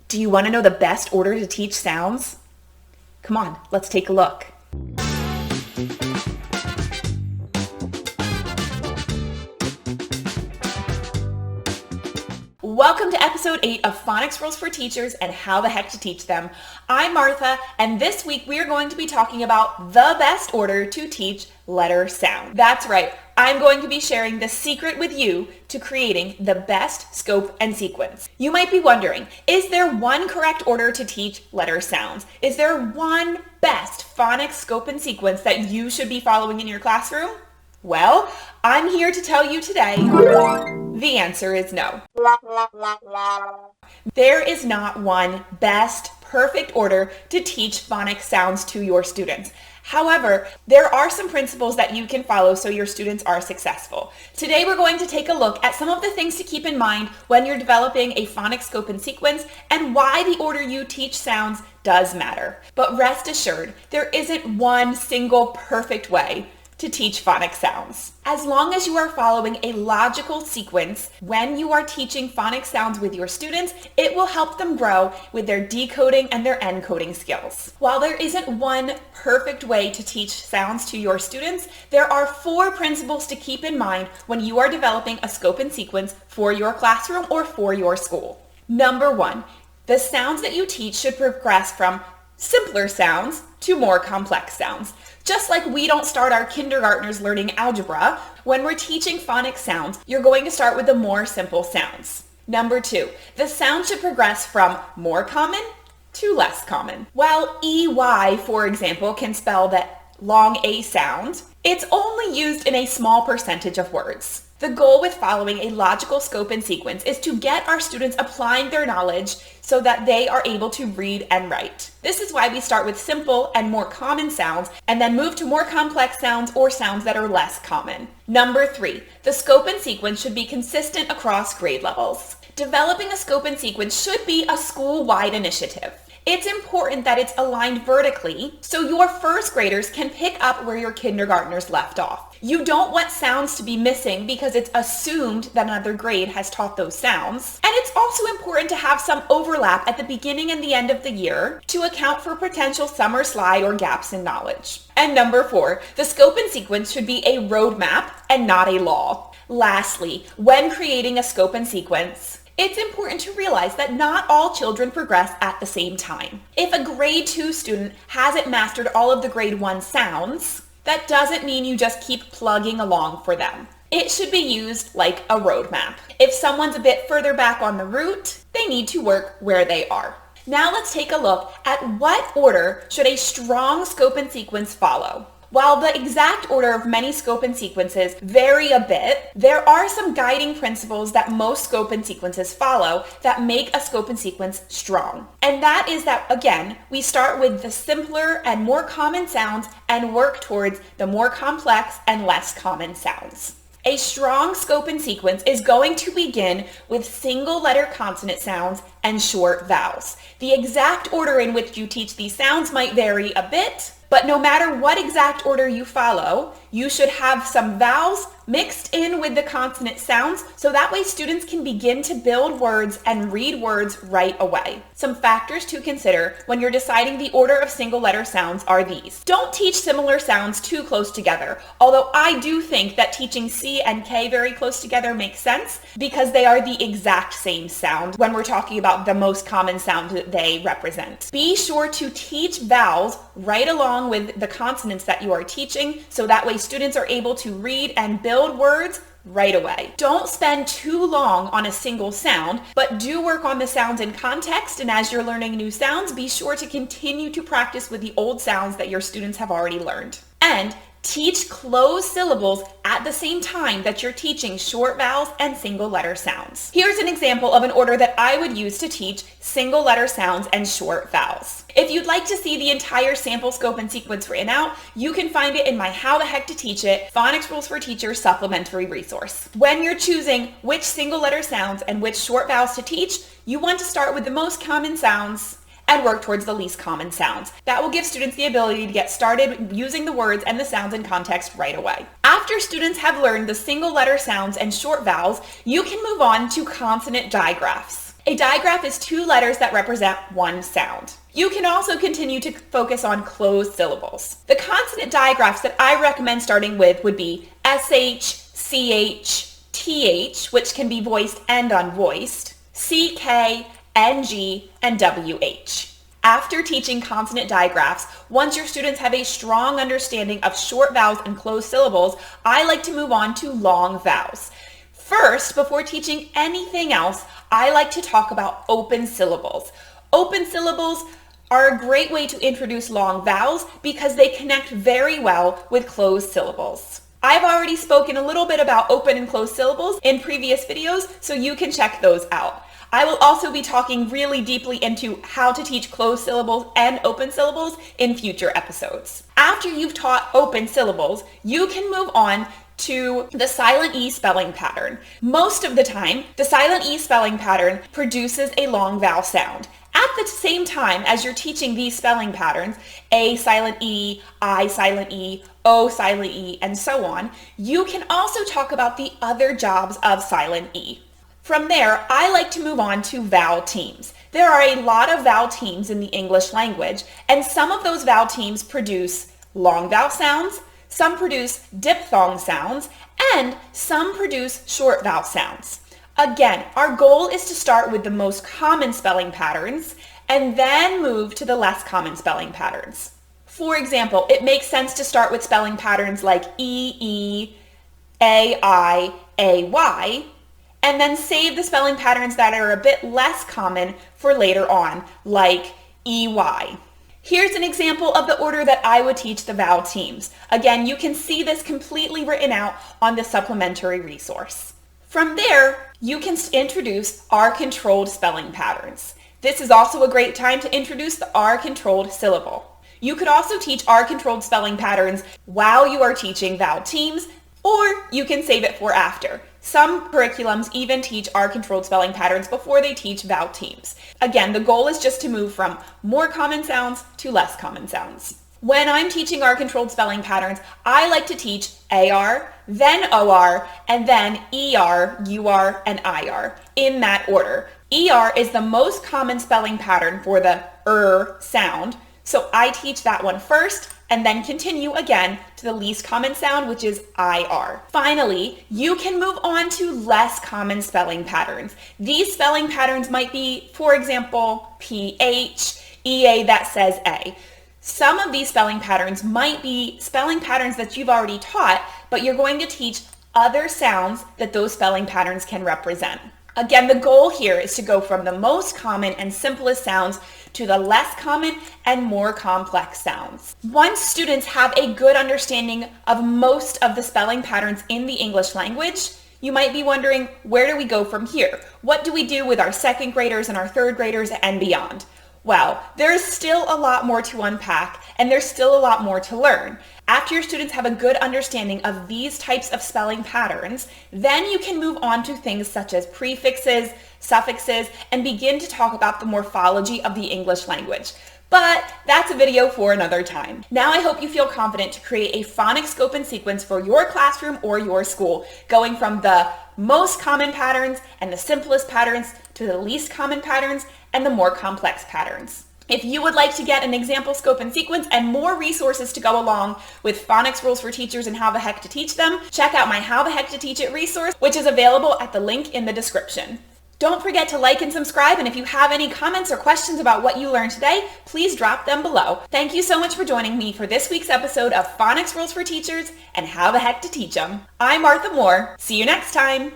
Do you want to know the best order to teach sounds? Come on, let's take a look. Welcome to episode 8 of Phonics Rules for Teachers and How the Heck to Teach Them. I'm Martha, and this week we are going to be talking about the best order to teach letter sound. That's right, I'm going to be sharing the secret with you to creating the best scope and sequence. You might be wondering, is there one correct order to teach letter sounds? Is there one best phonics scope and sequence that you should be following in your classroom? Well, I'm here to tell you today, the answer is no. There is not one best, perfect order to teach phonics sounds to your students. However, there are some principles that you can follow so your students are successful. Today we're going to take a look at some of the things to keep in mind when you're developing a phonics scope and sequence and why the order you teach sounds does matter. But rest assured, there isn't one single perfect way to teach phonics sounds. As long as you are following a logical sequence when you are teaching phonics sounds with your students, it will help them grow with their decoding and their encoding skills. While there isn't one perfect way to teach sounds to your students, there are 4 principles to keep in mind when you are developing a scope and sequence for your classroom or for your school. Number 1, the sounds that you teach should progress from simpler sounds to more complex sounds. Just like we don't start our kindergartners learning algebra, when we're teaching phonics sounds, you're going to start with the more simple sounds. Number 2, the sound should progress from more common to less common. While EY, for example, can spell that long A sound, it's only used in a small percentage of words. The goal with following a logical scope and sequence is to get our students applying their knowledge so that they are able to read and write. This is why we start with simple and more common sounds and then move to more complex sounds or sounds that are less common. Number 3, the scope and sequence should be consistent across grade levels. Developing a scope and sequence should be a school-wide initiative. It's important that it's aligned vertically so your first graders can pick up where your kindergartners left off. You don't want sounds to be missing because it's assumed that another grade has taught those sounds. And it's also important to have some overlap at the beginning and the end of the year to account for potential summer slide or gaps in knowledge. And number 4, the scope and sequence should be a roadmap and not a law. Lastly, when creating a scope and sequence, it's important to realize that not all children progress at the same time. If a grade 2 student hasn't mastered all of the grade 1 sounds, that doesn't mean you just keep plugging along for them. It should be used like a roadmap. If someone's a bit further back on the route, they need to work where they are. Now let's take a look at what order should a strong scope and sequence follow. While the exact order of many scope and sequences vary a bit, there are some guiding principles that most scope and sequences follow that make a scope and sequence strong. And that is that, again, we start with the simpler and more common sounds and work towards the more complex and less common sounds. A strong scope and sequence is going to begin with single letter consonant sounds and short vowels. The exact order in which you teach these sounds might vary a bit, but no matter what exact order you follow, you should have some vowels mixed in with the consonant sounds so that way students can begin to build words and read words right away. Some factors to consider when you're deciding the order of single letter sounds are these. Don't teach similar sounds too close together, although I do think that teaching C and K very close together makes sense because they are the exact same sound when we're talking about the most common sound that they represent. Be sure to teach vowels right along with the consonants that you are teaching so that way students are able to read and build words right away. Don't spend too long on a single sound, but do work on the sounds in context, and as you're learning new sounds, be sure to continue to practice with the old sounds that your students have already learned. And teach closed syllables at the same time that you're teaching short vowels and single letter sounds. Here's an example of an order that I would use to teach single letter sounds and short vowels. If you'd like to see the entire sample scope and sequence written out, you can find it in my How the Heck to Teach It Phonics Rules for Teachers supplementary resource. When you're choosing which single letter sounds and which short vowels to teach, you want to start with the most common sounds and work towards the least common sounds. That will give students the ability to get started using the words and the sounds in context right away. After students have learned the single letter sounds and short vowels, you can move on to consonant diagraphs. A digraph is two letters that represent one sound. You can also continue to focus on closed syllables. The consonant digraphs that I recommend starting with would be SH, CH, TH, which can be voiced and unvoiced, CK, NG, and WH. After teaching consonant digraphs, once your students have a strong understanding of short vowels and closed syllables, I like to move on to long vowels. First, before teaching anything else, I like to talk about open syllables. Open syllables are a great way to introduce long vowels because they connect very well with closed syllables. I've already spoken a little bit about open and closed syllables in previous videos, so you can check those out. I will also be talking really deeply into how to teach closed syllables and open syllables in future episodes. After you've taught open syllables, you can move on to the silent E spelling pattern. Most of the time, the silent E spelling pattern produces a long vowel sound. At the same time as you're teaching these spelling patterns, A silent E, I silent E, O silent E, and so on, you can also talk about the other jobs of silent E. From there, I like to move on to vowel teams. There are a lot of vowel teams in the English language, and some of those vowel teams produce long vowel sounds, some produce diphthong sounds, and some produce short vowel sounds. Again, our goal is to start with the most common spelling patterns and then move to the less common spelling patterns. For example, it makes sense to start with spelling patterns like E, A-I, A-Y, and then save the spelling patterns that are a bit less common for later on, like EY. Here's an example of the order that I would teach the vowel teams. Again, you can see this completely written out on the supplementary resource. From there, you can introduce R-controlled spelling patterns. This is also a great time to introduce the R-controlled syllable. You could also teach R-controlled spelling patterns while you are teaching vowel teams, or you can save it for after. Some curriculums even teach R-controlled spelling patterns before they teach vowel teams. Again, the goal is just to move from more common sounds to less common sounds. When I'm teaching R-controlled spelling patterns, I like to teach AR, then OR, and then ER, UR, and IR in that order. ER is the most common spelling pattern for the sound, so I teach that one first and then continue again to the least common sound, which is IR. Finally, you can move on to less common spelling patterns. These spelling patterns might be, for example, PH, EA that says A. Some of these spelling patterns might be spelling patterns that you've already taught, but you're going to teach other sounds that those spelling patterns can represent. Again, the goal here is to go from the most common and simplest sounds to the less common and more complex sounds. Once students have a good understanding of most of the spelling patterns in the English language, you might be wondering, where do we go from here? What do we do with our second graders and our third graders and beyond? Well, there's still a lot more to unpack and there's still a lot more to learn. After your students have a good understanding of these types of spelling patterns, then you can move on to things such as prefixes, suffixes, and begin to talk about the morphology of the English language. But that's a video for another time. Now I hope you feel confident to create a phonics scope and sequence for your classroom or your school, going from the most common patterns and the simplest patterns to the least common patterns and the more complex patterns. If you would like to get an example scope and sequence and more resources to go along with phonics rules for teachers and how the heck to teach them, check out my How the Heck to Teach It resource, which is available at the link in the description. Don't forget to like and subscribe, and if you have any comments or questions about what you learned today, please drop them below. Thank you so much for joining me for this week's episode of Phonics Rules for Teachers and How the Heck to Teach Them. I'm Martha Moore. See you next time.